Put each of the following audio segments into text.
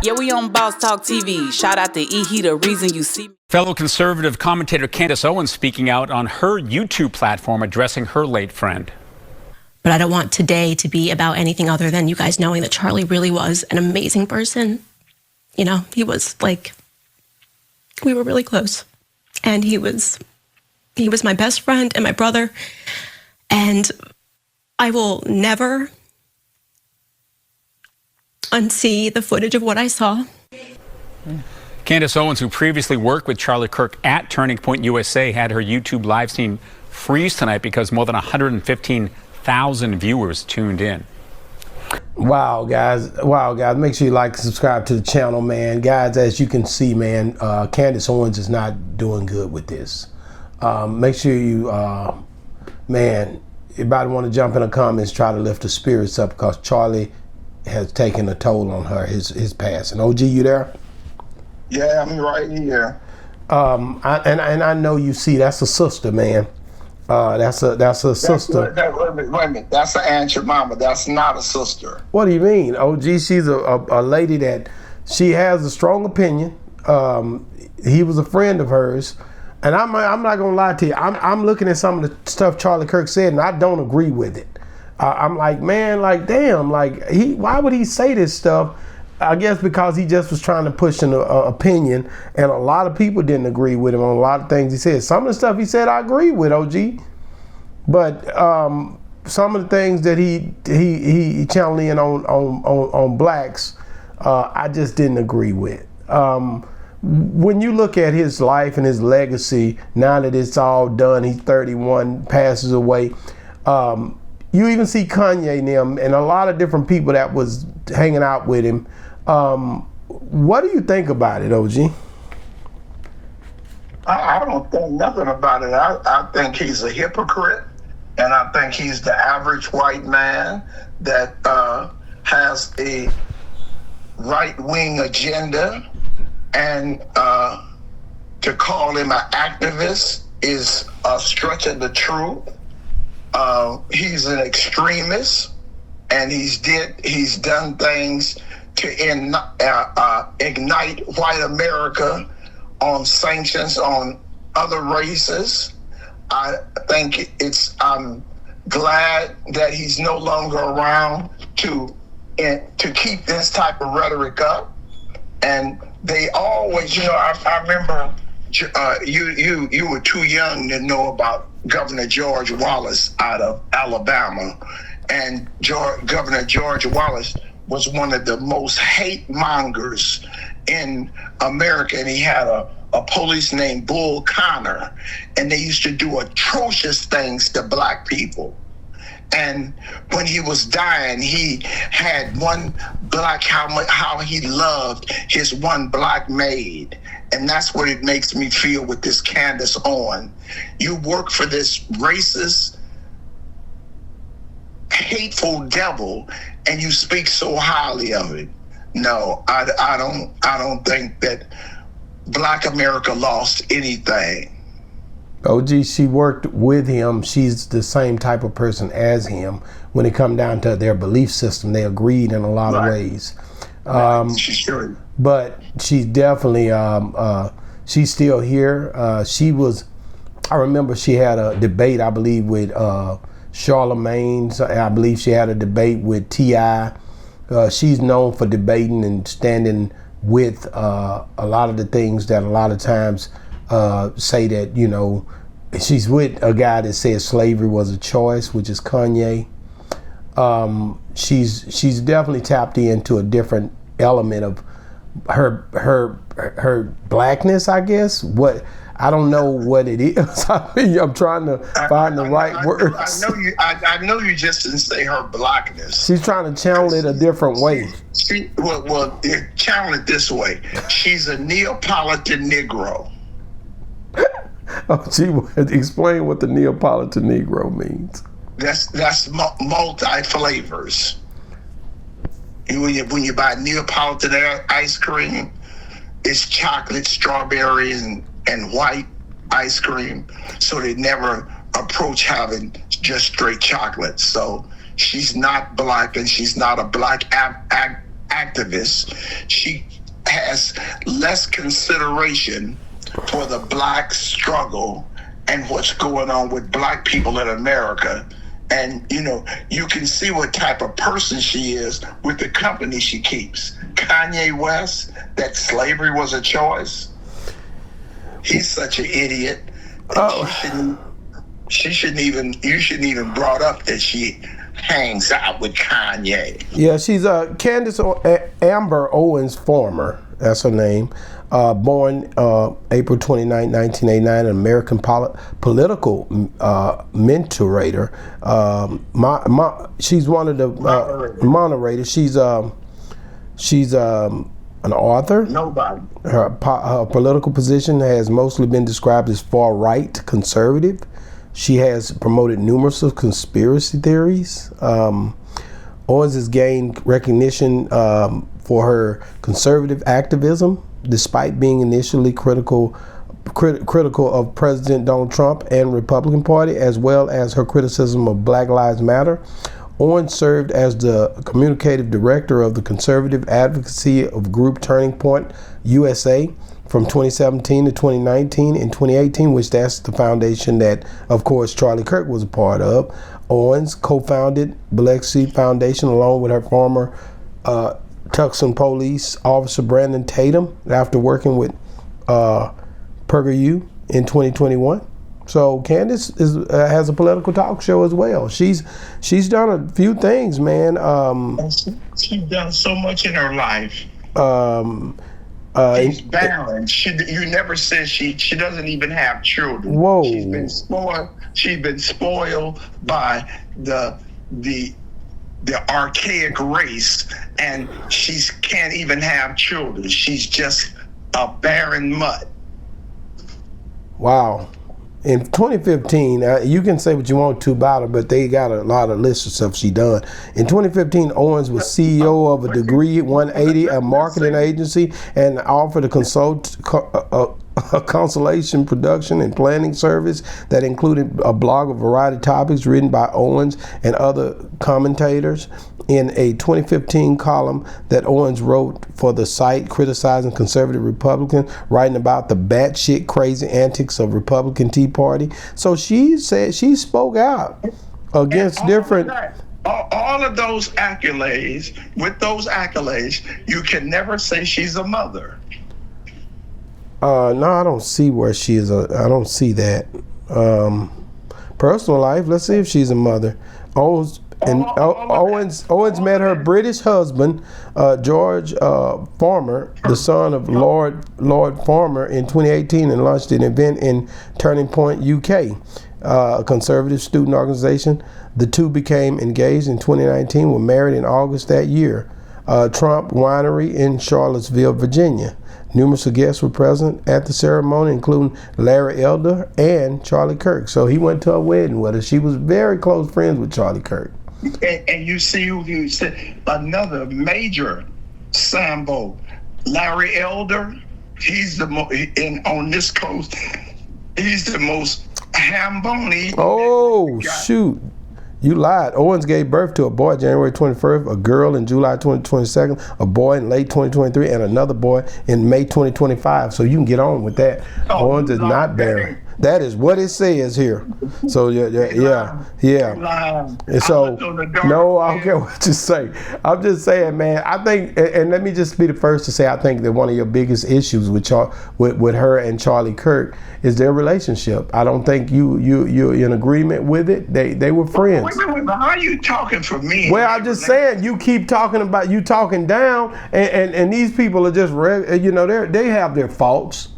Yeah, we on Boss Talk TV. Shout out to E. He the reason you see me. Fellow conservative commentator Candace Owens speaking out on her YouTube platform addressing her late friend. But I don't want today to be about anything other than you guys knowing that Charlie really was an amazing person. You know, he was like, we were really close. And he was my best friend and my brother. And I will never unsee the footage of what I saw. Candace Owens, who previously worked with Charlie Kirk at Turning Point USA, had her YouTube live stream freeze tonight because more than 115,000 viewers tuned in. Wow, guys. Wow, guys. Make sure you like and subscribe to the channel, man. Guys, as you can see, man, Candace Owens is not doing good with this. Make sure you, man, everybody want to jump in the comments, try to lift the spirits up because Charlie has taken a toll on her, his passing. OG, you there? Yeah, I'm right here. I know you see that's a sister, man. That's a sister. Wait a minute. That's an Aunt your mama. That's not a sister. What do you mean? OG, she's a lady that she has a strong opinion. He was a friend of hers. And I'm not gonna lie to you. I'm looking at some of the stuff Charlie Kirk said, and I don't agree with it. I'm like, man, like, damn, like, why would he say this stuff? I guess because he just was trying to push an opinion, and a lot of people didn't agree with him on a lot of things he said. Some of the stuff he said I agree with, OG, but some of the things that he channeled in on blacks, I just didn't agree with. When you look at his life and his legacy, now that it's all done, he's 31, passes away. You even see Kanye and them and a lot of different people that was hanging out with him. What do you think about it, OG? I don't think nothing about it. I think he's a hypocrite, and I think he's the average white man that has a right-wing agenda, and to call him an activist is a stretch of the truth. He's an extremist, and he's done things to ignite white America on sanctions on other races. I think I'm glad that he's no longer around to keep this type of rhetoric up. And they always, I remember you were too young to know about Governor George Wallace out of Alabama. And Governor George Wallace was one of the most hate mongers in America. And he had a police named Bull Connor, and they used to do atrocious things to black people. And when he was dying, he had one black, how he loved his one black maid. And that's what it makes me feel with this Candace Owens. You work for this racist, hateful devil, and you speak so highly of it. No, I don't think that black America lost anything. OG, she worked with him. She's the same type of person as him. When it come down to their belief system, they agreed in a lot of ways. She's sure. But she's definitely, she's still here. I remember she had a debate, I believe, with Charlemagne. I believe she had a debate with T.I. She's known for debating and standing with a lot of the things that a lot of times say that, she's with a guy that says slavery was a choice, which is Kanye. She's definitely tapped into a different element of her blackness, I guess. I don't know what it is. I'm trying to find the right words. I know you just didn't say her blackness. She's trying to channel it a different way. Channel it this way. She's a Neapolitan Negro. Oh, explain what the Neapolitan Negro means. That's multi flavors. When you buy Neapolitan ice cream, it's chocolate, strawberry, and white ice cream. So they never approach having just straight chocolate. So she's not black, and she's not a black activist. She has less consideration for the black struggle and what's going on with black people in America. And, you know, you can see what type of person she is with the company she keeps. Kanye West, that slavery was a choice. He's such an idiot. You shouldn't even brought up that she hangs out with Kanye. Yeah, she's Candace Amber Owens Farmer. That's her name. Born April 29, 1989, an American political mentorator. She's one of the moderators. She's an author. Nobody. Her political position has mostly been described as far-right conservative. She has promoted numerous of conspiracy theories. Owens has gained recognition for her conservative activism, despite being initially critical of President Donald Trump and Republican Party, as well as her criticism of Black Lives Matter. Owens served as the communicative director of the conservative advocacy of group Turning Point USA from 2017 to 2019 and 2018, which that's the foundation that, of course, Charlie Kirk was a part of. Owens co-founded Biloxi Foundation along with her former Tucson police officer Brandon Tatum after working with PragerU in 2021. So Candace has a political talk show as well. She's done a few things, man. She's done so much in her life. She's barren. You never said she doesn't even have children. Whoa. She's been spoiled by the archaic race, and she can't even have children. She's just a barren mutt. Wow. In 2015, you can say what you want to about her, but they got a lot of lists of stuff she done. In 2015, Owens was CEO of a Degree 180, a marketing agency, and offered a consultation production and planning service that included a blog of variety of topics written by Owens and other commentators. In a 2015 column that Owens wrote for the site criticizing conservative Republicans, writing about the batshit crazy antics of Republican Tea Party. So she said she spoke out against different. All of those accolades, with those accolades, you can never say she's a mother. No, I don't see where she is. I don't see that. Personal life. Let's see if she's a mother. Owens met her British husband, George Farmer, the son of Lord Farmer, in 2018, and launched an event in Turning Point, UK, a conservative student organization. The two became engaged in 2019, were married in August that year. Trump Winery in Charlottesville, Virginia. Numerous guests were present at the ceremony, including Larry Elder and Charlie Kirk. So he went to a wedding with her. She was very close friends with Charlie Kirk. And you see who you said, another major Sambo, Larry Elder. He's the on this coast. He's the most hambony. Oh shoot! You lied. Owens gave birth to a boy January 21st, a girl in July 2022, a boy in late 2023, and another boy in May 2025. So you can get on with that. Owens is not barren. That is what it says here. So yeah. And so no, I don't care what you say. I'm just saying, man. I think, and let me just be the first to say, I think that one of your biggest issues with her and Charlie Kirk is their relationship. I don't think you're in agreement with it. They were friends. Wait, how are you talking for me? Well, I'm just saying, you keep talking about you talking down, and these people are just they have their faults.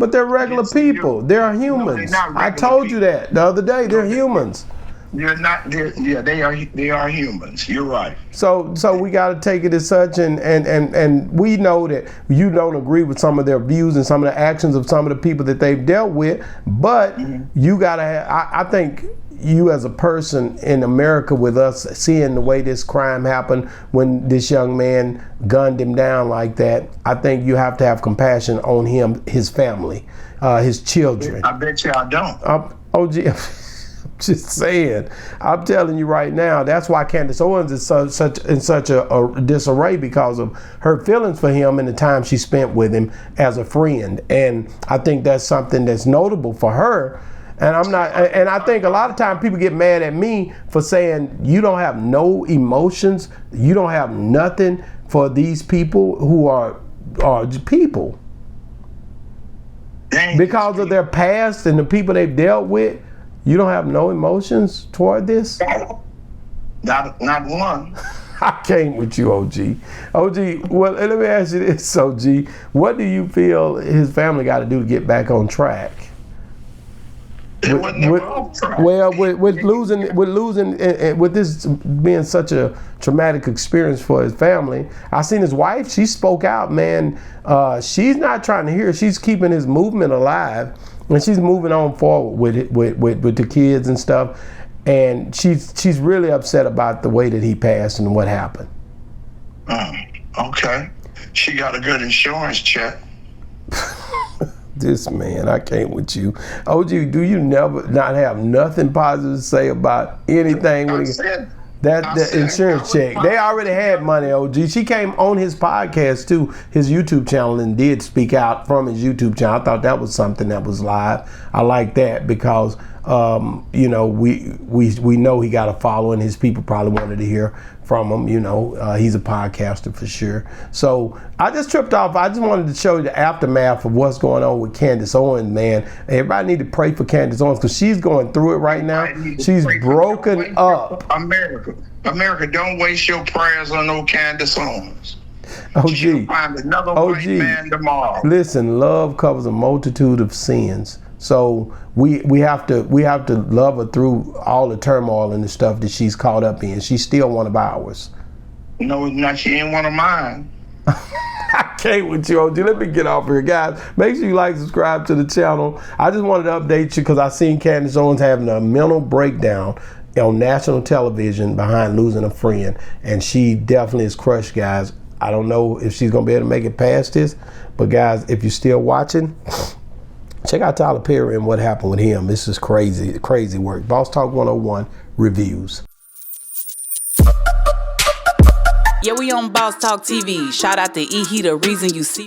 But they're regular people. They're humans. I told you that the other day. They're humans. They're not. They are humans. You're right. So we got to take it as such, and we know that you don't agree with some of their views and some of the actions of some of the people that they've dealt with. But you got to have. I think you as a person in America, with us seeing the way this crime happened when this young man gunned him down like that, I think you have to have compassion on him, his family, his children. I bet you I don't. Just saying. I'm telling you right now, that's why Candace Owens is in such a disarray, because of her feelings for him and the time she spent with him as a friend. And I think that's something that's notable for her. And I think a lot of times people get mad at me for saying you don't have no emotions, you don't have nothing for these people who are people. Because of their past and the people they've dealt with. You don't have no emotions toward this? Not one. I came with you, OG. OG, well, let me ask you this, OG. What do you feel his family got to do to get back on track? With this being such a traumatic experience for his family, I seen his wife. She spoke out, man. She's not trying to hear. She's keeping his movement alive. And she's moving on forward with the kids and stuff, and she's really upset about the way that he passed and what happened. Okay, she got a good insurance check. This man, I can't with you, OG. Do you never not have nothing positive to say about anything when the insurance check? They already had money, OG. She came on his podcast too, his YouTube channel, and did speak out from his YouTube channel. I thought that was something that was live. I like that because we know he got a following. His people probably wanted to hear from him. He's a podcaster for sure. So I just tripped off. I just wanted to show you the aftermath of what's going on with Candace Owens, man. Everybody need to pray for Candace Owens because she's going through it right now. She's broken up. America, don't waste your prayers on no Candace Owens. OG, she'll find another white man tomorrow. Listen, love covers a multitude of sins. So we have to love her through all the turmoil and the stuff that she's caught up in. She's still one of ours. No, she ain't one of mine. I can't with you, OG. Let me get off here, guys. Make sure you like, subscribe to the channel. I just wanted to update you because I seen Candace Owens having a mental breakdown on national television behind losing a friend, and she definitely is crushed, guys. I don't know if she's gonna be able to make it past this, but guys, if you're still watching, check out Tyler Perry and what happened with him. This is crazy work. Boss Talk 101 reviews. Yeah, we on Boss Talk TV. Shout out to E. He, the reason you see me.